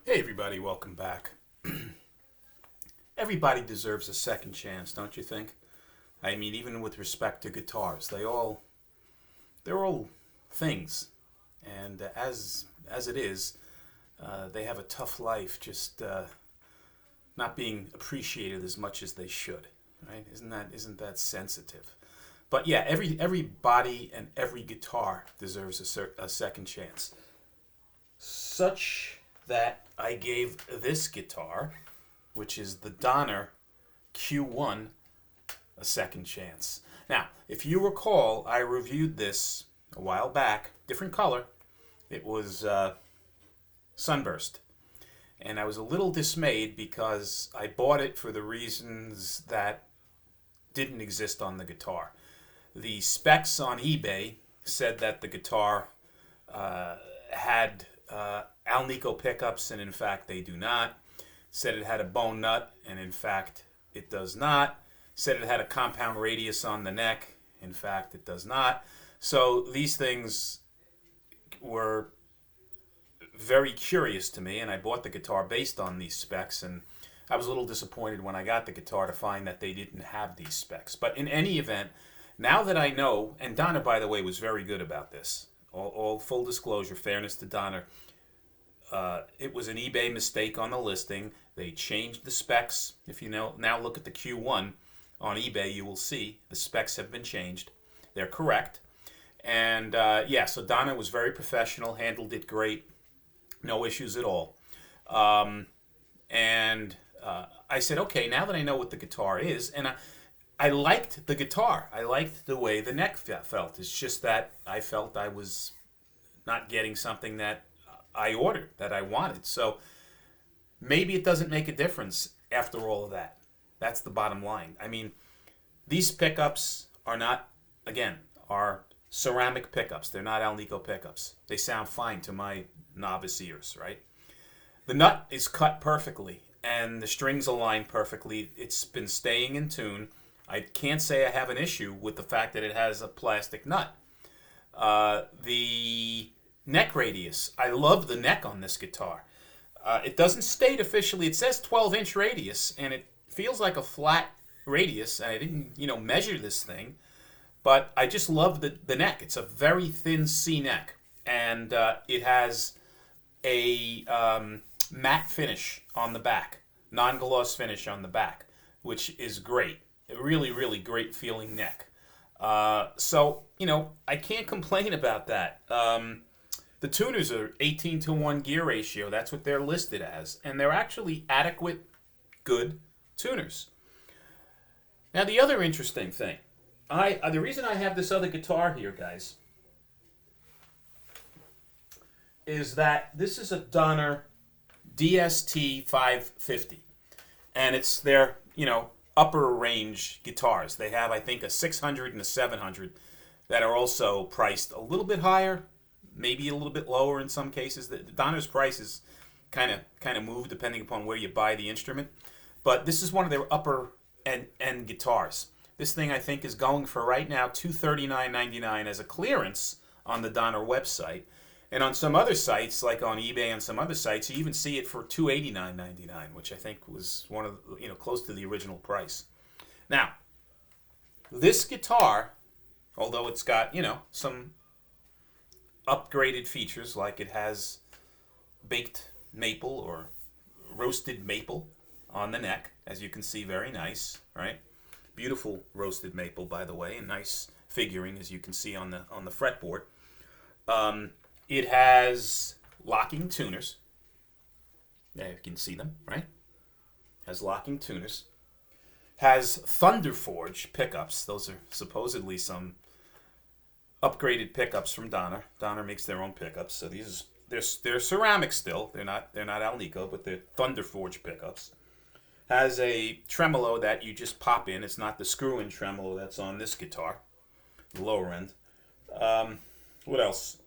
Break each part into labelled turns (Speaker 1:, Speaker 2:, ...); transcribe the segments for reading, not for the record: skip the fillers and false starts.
Speaker 1: Hey everybody, welcome back. Everybody deserves a second chance, don't you think? I mean, even with respect to guitars, they're all things, and as it is, they have a tough life, just not being appreciated as much as they should, right? Isn't that sensitive? But yeah, every body and every guitar deserves a second chance. Such that I gave this guitar, which is the Donner Q1, a second chance. Now, if you recall, I reviewed this a while back, different color. It was Sunburst. And I was a little dismayed because I bought it for the reasons that didn't exist on the guitar. The specs on eBay said that the guitar had Alnico pickups, and in fact they do not. Said it had a bone nut, and in fact it does not. Said it had a compound radius on the neck. In fact, it does not. So these things were very curious to me, and I bought the guitar based on these specs, and I was a little disappointed when I got the guitar to find that they didn't have these specs. But in any event, now that I know, and Donner, by the way, was very good about this. All full disclosure, fairness to Donner, it was an eBay mistake on the listing. They changed the specs. If you now look at the Q1 on eBay, you will see the specs have been changed. They're correct. And so Donner was very professional, handled it great, no issues at all. And I said, okay, now that I know what the guitar is, and I liked the guitar. I liked the way the neck felt. It's just that I felt I was not getting something that I ordered, that I wanted. So maybe it doesn't make a difference after all of that. That's the bottom line. I mean, these pickups are ceramic pickups. They're not Alnico pickups. They sound fine to my novice ears, right? The nut is cut perfectly, and the strings align perfectly. It's been staying in tune. I can't say I have an issue with the fact that it has a plastic nut. The neck radius. I love the neck on this guitar. It doesn't state officially. It says 12-inch radius, and it feels like a flat radius. And I didn't, measure this thing, but I just love the neck. It's a very thin C neck, and it has a matte finish on the back, non-gloss finish on the back, which is great. A really, really great feeling neck. So I can't complain about that. The tuners are 18-to-1 gear ratio. That's what they're listed as. And they're actually adequate, good tuners. Now, the other interesting thing, the reason I have this other guitar here, guys, is that this is a Donner DST 550. And it's their, upper range guitars. They have, I think, a 600 and a 700 that are also priced a little bit higher, maybe a little bit lower in some cases. The Donner's prices kind of move depending upon where you buy the instrument. But this is one of their upper end guitars. This thing, I think, is going for right now $239.99 as a clearance on the Donner website. And on some other sites, like on eBay and some other sites, you even see it for $289.99, which I think was one of close to the original price. Now, this guitar, although it's got some upgraded features, like it has baked maple or roasted maple on the neck, as you can see, very nice, right? Beautiful roasted maple, by the way, and nice figuring, as you can see on the fretboard. It has locking tuners. There, you can see them, right? Has locking tuners. Has Thunder Forge pickups. Those are supposedly some upgraded pickups from Donner. Donner makes their own pickups, so they're ceramic still. They're not Alnico, but they're Thunder Forge pickups. Has a tremolo that you just pop in. It's not the screw-in tremolo that's on this guitar, the lower end. What else?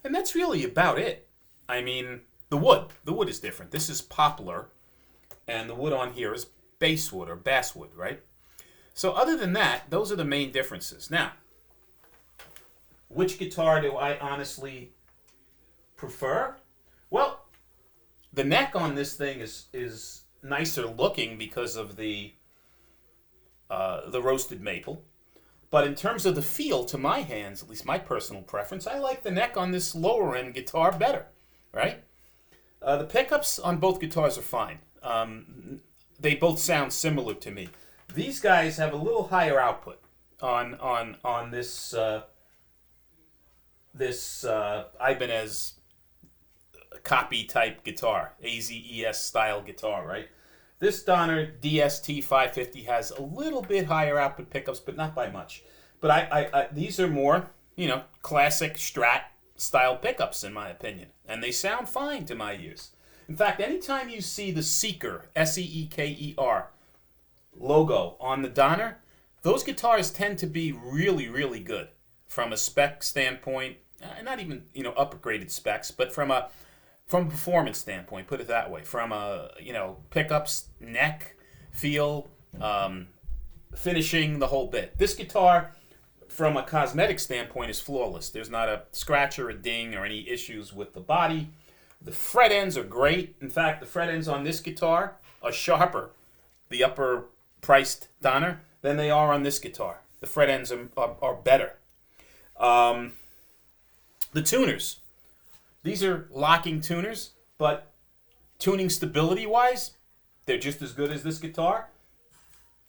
Speaker 1: And that's really about it. I mean, the wood is different. This is poplar, and the wood on here is basswood or basswood, right? So other than that, those are the main differences. Now, which guitar do I honestly prefer? Well, The neck on this thing is nicer looking because of the roasted maple. But in terms of the feel, to my hands, at least my personal preference, I like the neck on this lower end guitar better, right? The pickups on both guitars are fine. They both sound similar to me. These guys have a little higher output on this Ibanez copy type guitar, AZES style guitar, right? This Donner DST 550 has a little bit higher output pickups, but not by much. But I these are more, classic Strat style pickups in my opinion, and they sound fine to my ears. In fact, anytime you see the Seeker, Seeker logo on the Donner, those guitars tend to be really, really good from a spec standpoint. Not even upgraded specs, but from a performance standpoint, put it that way. From a pickups, neck, feel, finishing, the whole bit. This guitar, from a cosmetic standpoint, is flawless. There's not a scratch or a ding or any issues with the body. The fret ends are great. In fact, the fret ends on this guitar are sharper, the upper priced Donner, than they are on this guitar. The fret ends are better. The tuners. These are locking tuners, but tuning stability-wise, they're just as good as this guitar.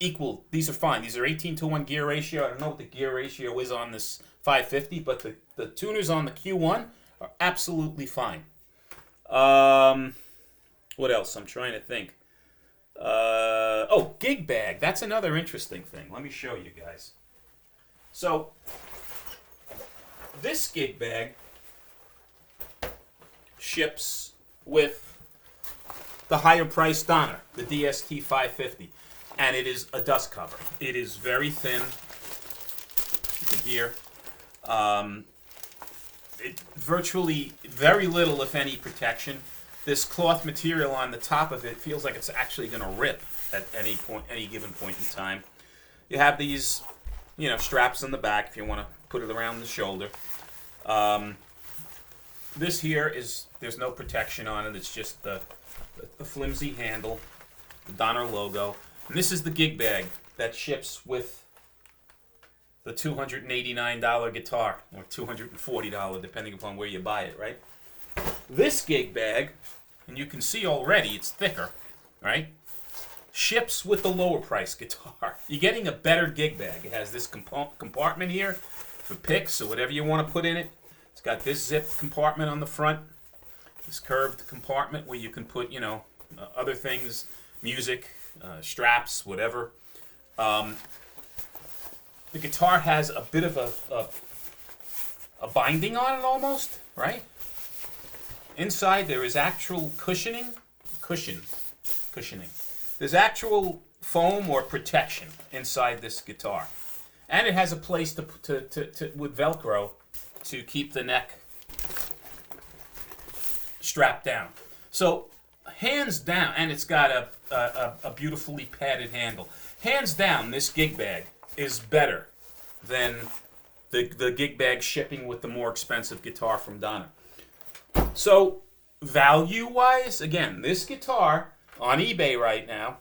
Speaker 1: Equal. These are fine. These are 18-to-1 gear ratio. I don't know what the gear ratio is on this 550, but the tuners on the Q1 are absolutely fine. What else? I'm trying to think. Gig bag. That's another interesting thing. Let me show you guys. So, this gig bag ships with the higher priced Donner, the DST 550, and it is a dust cover. It is very thin. You can hear. Virtually very little, if any, protection. This cloth material on the top of it feels like it's actually going to rip at any given point in time. You have these, straps on the back if you want to put it around the shoulder. This here there's no protection on it. It's just the flimsy handle, the Donner logo. And this is the gig bag that ships with the $289 guitar, or $240, depending upon where you buy it, right? This gig bag, and you can see already it's thicker, right? Ships with the lower price guitar. You're getting a better gig bag. It has this compartment here for picks or whatever you want to put in it. It's got this zip compartment on the front, this curved compartment where you can put, other things, music, straps, whatever. The guitar has a bit of a binding on it almost, right? Inside there is actual cushioning. There's actual foam or protection inside this guitar. And it has a place to with Velcro to keep the neck strapped down. So, hands down, and it's got a beautifully padded handle. Hands down, this gig bag is better than the gig bag shipping with the more expensive guitar from Donner. So, value-wise, again, this guitar on eBay right now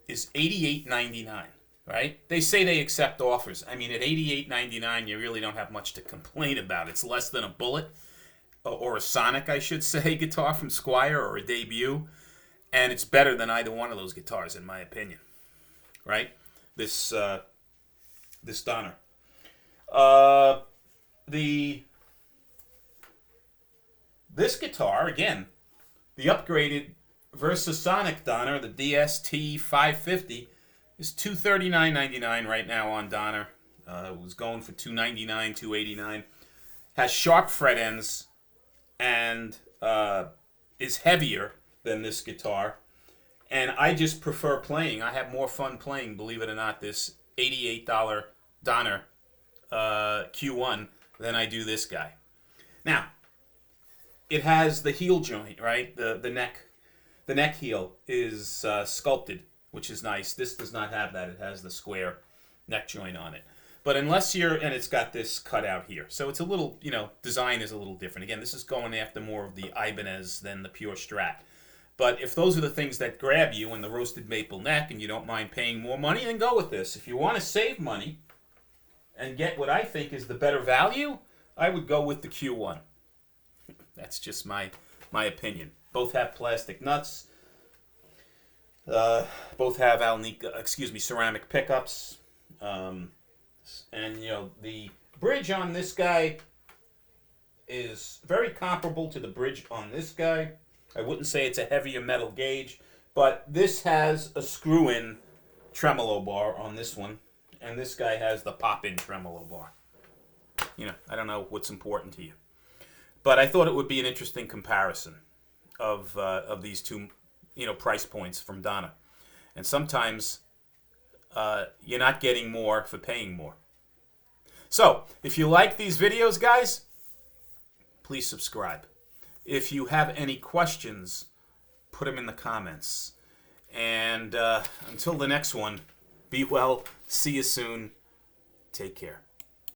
Speaker 1: is $88.99, right? They say they accept offers. I mean, at $88.99, you really don't have much to complain about. It's less than a Bullet, or a Sonic, I should say, guitar from Squier, or a Debut, and it's better than either one of those guitars, in my opinion, right? This Donner. This guitar, again, the upgraded Versasonic Donner, the DST 550, is $239.99 right now on Donner. It was going for $299, $289. Has sharp fret ends and is heavier than this guitar. And I just prefer playing. I have more fun playing, believe it or not, this $88 Donner Q1 than I do this guy. Now, it has the heel joint, right? The neck heel is sculpted, which is nice. This does not have that. It has the square neck joint on it. But unless you're, and it's got this cutout here. So it's a little, design is a little different. Again, this is going after more of the Ibanez than the pure Strat. But if those are the things that grab you in the roasted maple neck and you don't mind paying more money, then go with this. If you want to save money and get what I think is the better value, I would go with the Q1. That's just my opinion. Both have plastic nuts. Both have ceramic pickups. And the bridge on this guy is very comparable to the bridge on this guy. I wouldn't say it's a heavier metal gauge, but this has a screw-in tremolo bar on this one, and this guy has the pop-in tremolo bar. I don't know what's important to you, but I thought it would be an interesting comparison of these two, price points from Donna. And sometimes you're not getting more for paying more. So, if you like these videos, guys, please subscribe. If you have any questions, put them in the comments. And until the next one, be well, see you soon, take care.